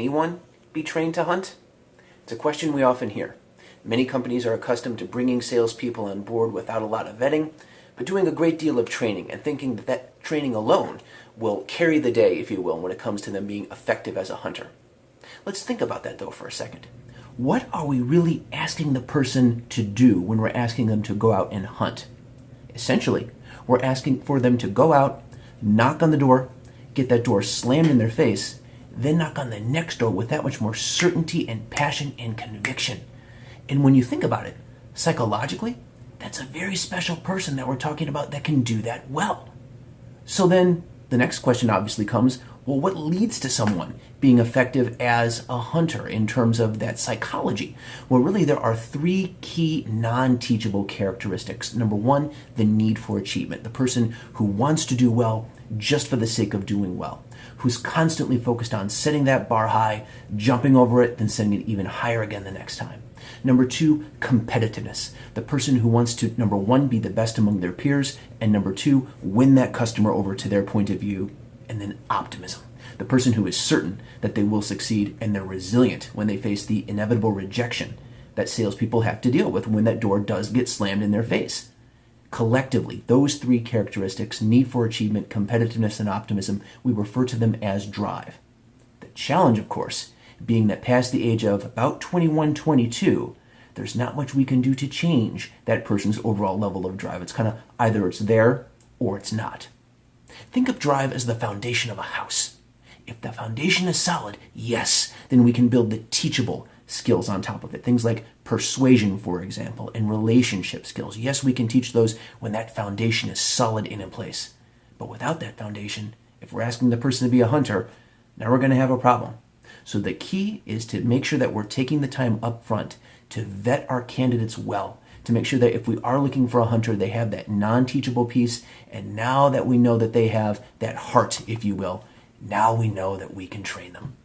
anyone be trained to hunt? It's a question we often hear. Many companies are accustomed to bringing salespeople on board without a lot of vetting, but doing a great deal of training and thinking that that training alone will carry the day, if you will, when it comes to them being effective as a hunter. Let's think about that though for a second. What are we really asking the person to do when we're asking them to go out and hunt? Essentially, we're asking for them to go out, knock on the door, get that door slammed in their face, then knock on the next door with that much more certainty and passion and conviction. And when you think about it, psychologically, that's a very special person that we're talking about that can do that well. So then the next question obviously comes, well, what leads to someone being effective as a hunter in terms of that psychology? Well, really, there are three key non-teachable characteristics. Number one, the need for achievement. The person who wants to do well just for the sake of doing well, who's constantly focused on setting that bar high, jumping over it, then setting it even higher again the next time. Number two, competitiveness. The person who wants to, number one, be the best among their peers, and number two, win that customer over to their point of view. And then optimism. The person who is certain that they will succeed and they're resilient when they face the inevitable rejection that salespeople have to deal with when that door does get slammed in their face. Collectively, those three characteristics, need for achievement, competitiveness, and optimism, we refer to them as drive. The challenge, of course, being that past the age of about 21, 22, there's not much we can do to change that person's overall level of drive. It's kind of either it's there or it's not. Think of drive as the foundation of a house. If the foundation is solid, yes, then we can build the teachable skills on top of it. Things like persuasion, for example, and relationship skills. Yes, we can teach those when that foundation is solid and in place. But without that foundation, if we're asking the person to be a hunter, now we're going to have a problem. So the key is to make sure that we're taking the time up front to vet our candidates well, to make sure that if we are looking for a hunter, they have that non-teachable piece. And now that we know that they have that heart, if you will, now we know that we can train them.